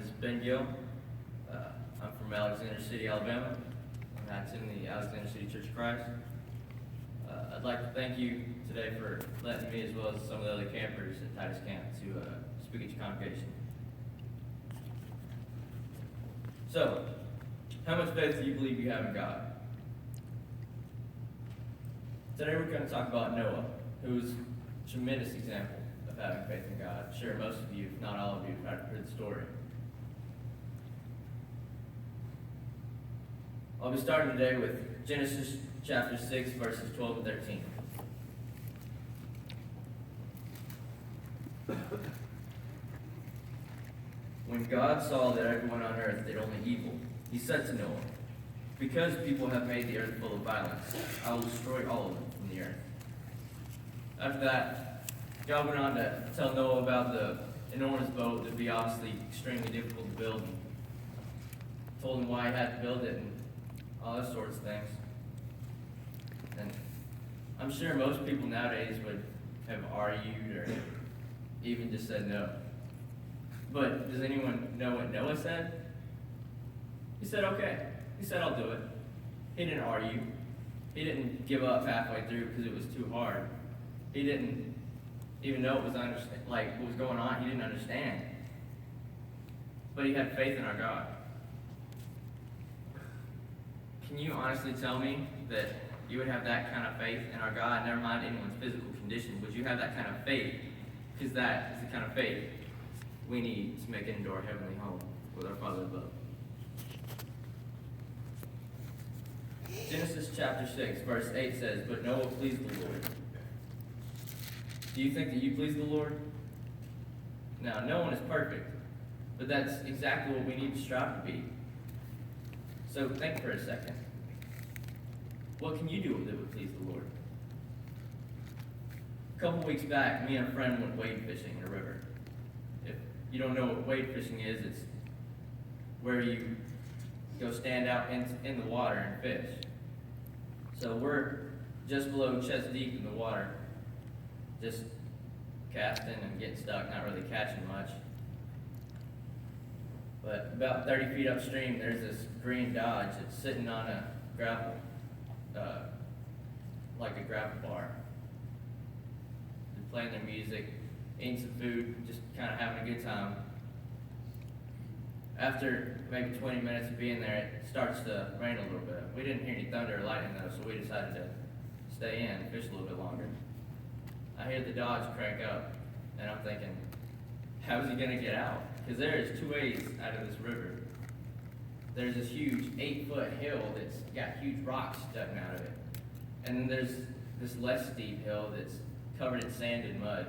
is Gill. I'm from Alexander City, Alabama, and I attend the Alexander City Church of Christ. I'd like to thank you today for letting me, as well as some of the other campers at Titus Camp, to speak at your congregation. So, how much faith do you believe you have in God? Today we're going to talk about Noah, who's a tremendous example of having faith in God. I'm sure most of you, if not all of you, have heard the story. I'll be starting today with Genesis chapter 6, verses 12 and 13. When God saw that everyone on earth did only evil, he said to Noah, "Because people have made the earth full of violence, I will destroy all of them from the earth." After that, God went on to tell Noah about the enormous boat that would be obviously extremely difficult to build, and told him why he had to build it and all those sorts of things. And I'm sure most people nowadays would have argued or even just said no. But does anyone know what Noah said? He said, okay. He said, I'll do it. He didn't argue. He didn't give up halfway through because it was too hard. He didn't even know what was going on. He didn't understand. But he had faith in our God. Can you honestly tell me that you would have that kind of faith in our God? Never mind anyone's physical condition. Would you have that kind of faith? Because that is the kind of faith we need to make it into our heavenly home with our Father above. Genesis chapter 6, verse 8 says, "But Noah pleased the Lord." Do you think that you please the Lord? Now, no one is perfect, but that's exactly what we need to strive to be. So think for a second. What can you do that would please the Lord? A couple weeks back, me and a friend went wade fishing in a river. If you don't know what wade fishing is, it's where you go stand out in the water and fish. So we're just below chest deep in the water, just casting and getting stuck, not really catching much. But about 30 feet upstream, there's this green Dodge that's sitting on a gravel, like a gravel bar. They're playing their music, eating some food, just kind of having a good time. After maybe 20 minutes of being there, it starts to rain a little bit. We didn't hear any thunder or lightning though, so we decided to stay in and fish a little bit longer. I hear the Dodge crank up, and I'm thinking, how is he going to get out? Because there is two ways out of this river. There's this huge 8-foot hill that's got huge rocks jutting out of it. And then there's this less steep hill that's covered in sand and mud.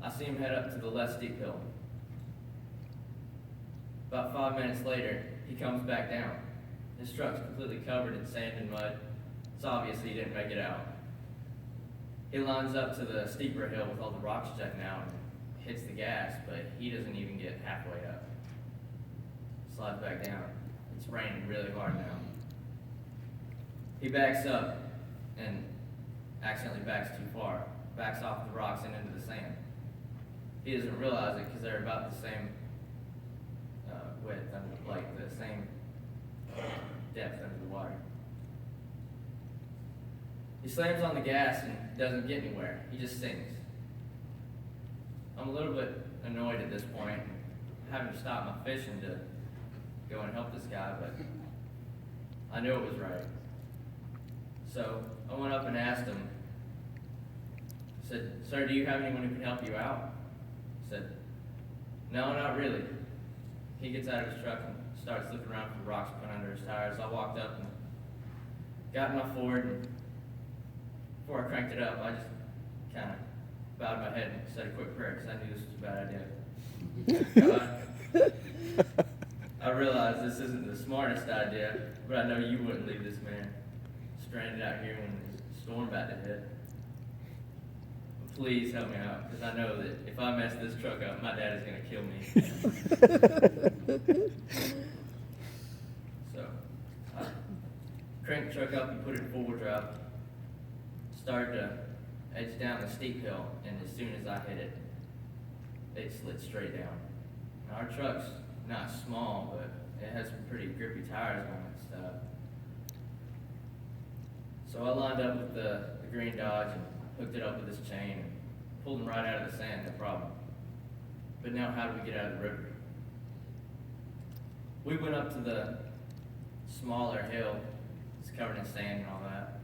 I see him head up to the less steep hill. About 5 minutes later, he comes back down. His truck's completely covered in sand and mud. It's obvious he didn't make it out. He lines up to the steeper hill with all the rocks jutting out and hits the gas, but he doesn't even get halfway up. Slides back down. It's raining really hard now. He backs up and accidentally backs too far. Backs off the rocks and into the sand. He doesn't realize it because they're about the same width, like the same depth under the water. He slams on the gas and doesn't get anywhere. He just sinks. I'm a little bit annoyed at this point, having to stop my fishing to go and help this guy, but I knew it was right. So I went up and asked him. I said, "Sir, do you have anyone who can help you out?" He said, "No, not really." He gets out of his truck and starts looking around for rocks put under his tires. I walked up and got in my Ford, and before I cranked it up, I just kind of bowed my head and said a quick prayer because I knew this was a bad idea. God, I realize this isn't the smartest idea, but I know you wouldn't leave this man stranded out here when there's a storm about to hit. Please help me out, because I know that if I mess this truck up, my dad is going to kill me. So, I cranked the truck up and put it in four-wheel drive. Started to edge down the steep hill, and as soon as I hit it, it slid straight down. Now, our truck's not small, but it has some pretty grippy tires on it and stuff. So I lined up with the green Dodge and hooked it up with this chain and pulled him right out of the sand, no problem. But now how do we get out of the river? We went up to the smaller hill. It's covered in sand and all that.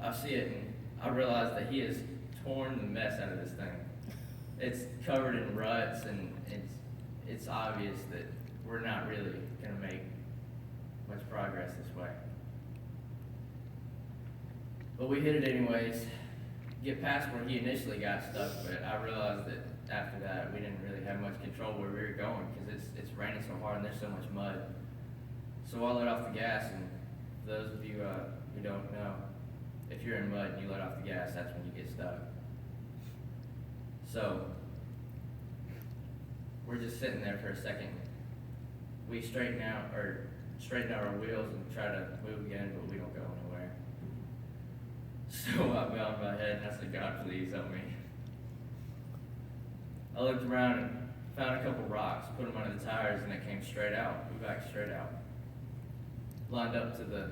I see it and I realize that he has torn the mess out of this thing. It's covered in ruts and it's obvious that we're not really going to make much progress this way. But we hit it anyways, get past where he initially got stuck, but I realized that after that we didn't really have much control where we were going because it's raining so hard and there's so much mud. So I let off the gas, and for those of you who don't know, if you're in mud and you let off the gas, that's when you get stuck. So we're just sitting there for a second. We straighten out our wheels and try to move again, but we don't go anywhere. So I bowed my head and I said, God, please help me. I looked around and found a couple rocks, put them under the tires, and it came straight out. We backed straight out. Lined up to the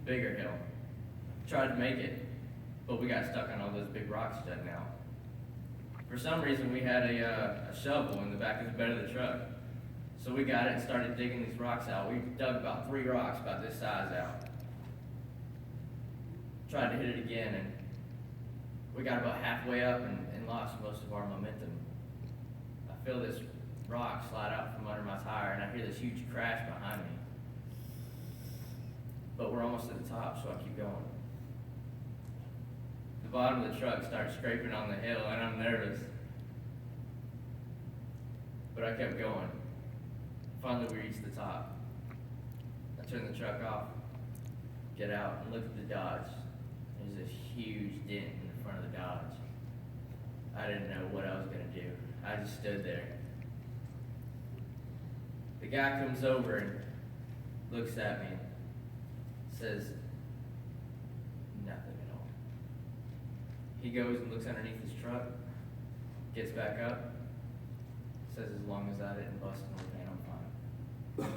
bigger hill. Tried to make it, but we got stuck on all those big rocks jutting out. For some reason, we had a shovel in the back of the bed of the truck. So we got it and started digging these rocks out. We dug about 3 rocks about this size out. Tried to hit it again, and we got about halfway up and lost most of our momentum. I feel this rock slide out from under my tire, and I hear this huge crash behind me. But we're almost at the top, so I keep going. The bottom of the truck starts scraping on the hill, and I'm nervous. But I kept going. Finally, we reached the top. I turned the truck off, get out, and look at the Dodge. There's this huge dent in the front of the Dodge. I didn't know what I was going to do. I just stood there. The guy comes over and looks at me and says nothing at all. He goes and looks underneath his truck, gets back up, says as long as I didn't bust no paint, I'm fine.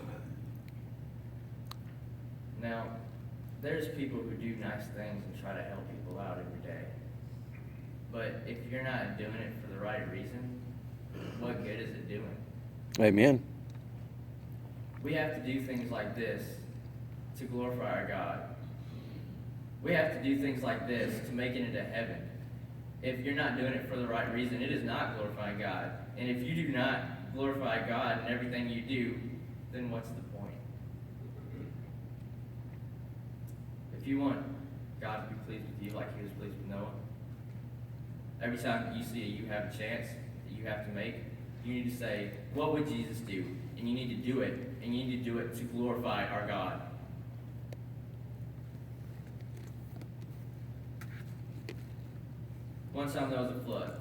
Now, there's people who do nice things and try to help people out every day. But if you're not doing it for the right reason, what good is it doing? Amen. We have to do things like this to glorify our God. We have to do things like this to make it into heaven. If you're not doing it for the right reason, it is not glorifying God. And if you do not glorify God in everything you do, then what's the point? If you want God to be pleased with you like he was pleased with Noah, every time you see you have a chance that you have to make, you need to say, what would Jesus do? And you need to do it. And you need to do it to glorify our God. One time there was a flood.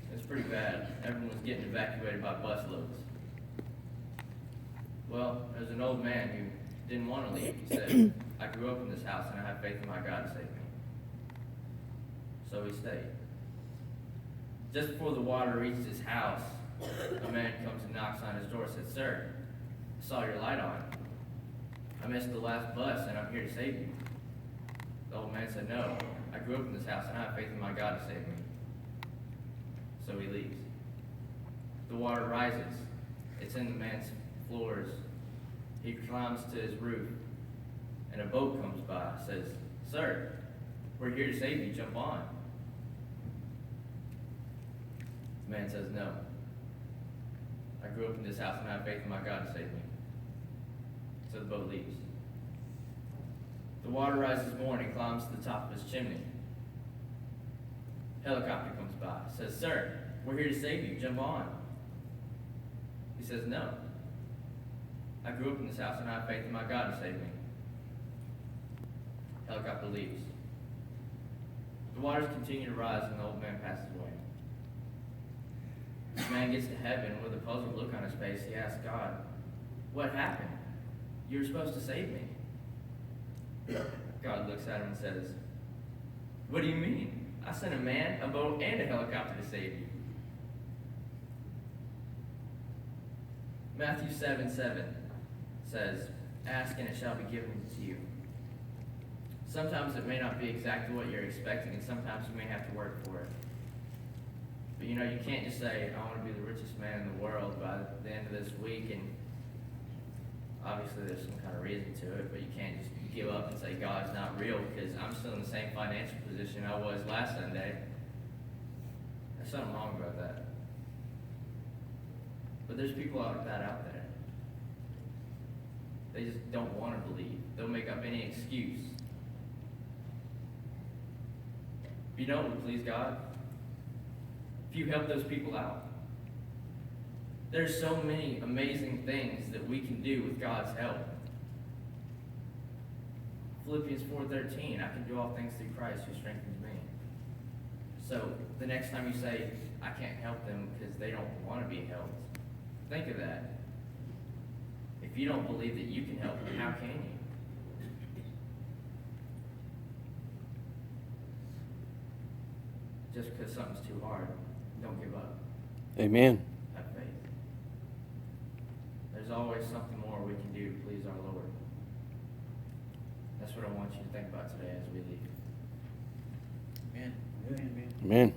It was pretty bad. Everyone was getting evacuated by busloads. Well, there was an old man who didn't want to leave. He said, I grew up in this house and I have faith in my God to save me. So he stayed. Just before the water reached his house, a man comes and knocks on his door and says, Sir, I saw your light on. I missed the last bus and I'm here to save you. The old man said, No, I grew up in this house and I have faith in my God to save me. So he leaves. The water rises. It's in the man's floors. He climbs to his roof and a boat comes by, says, Sir, we're here to save you, jump on. The man says, No. I grew up in this house and I have faith in my God to save me. So the boat leaves. The water rises more and he climbs to the top of his chimney. Helicopter comes by, says, Sir, we're here to save you, jump on. He says, No. I grew up in this house and I have faith in my God to save me. Helicopter leaves. The waters continue to rise and the old man passes away. The man gets to heaven with a puzzled look on his face. He asks God, What happened? You were supposed to save me. God looks at him and says, What do you mean? I sent a man, a boat, and a helicopter to save you. Matthew 7:7 says, ask and it shall be given to you. Sometimes it may not be exactly what you're expecting, and sometimes you may have to work for it. But you can't just say, I want to be the richest man in the world by the end of this week, and obviously there's some kind of reason to it, but you can't just give up and say God's not real, because I'm still in the same financial position I was last Sunday. There's something wrong about that. But there's people like that out there. They just don't want to believe. They'll make up any excuse. If you know it would please God, if you help those people out, there's so many amazing things that we can do with God's help. Philippians 4:13, I can do all things through Christ who strengthens me. So the next time you say, I can't help them because they don't want to be helped, think of that. If you don't believe that you can help them, how can you? Just because something's too hard, don't give up. Amen. Have faith. There's always something more we can do to please our Lord. That's what I want you to think about today as we leave. Amen. Amen. Amen.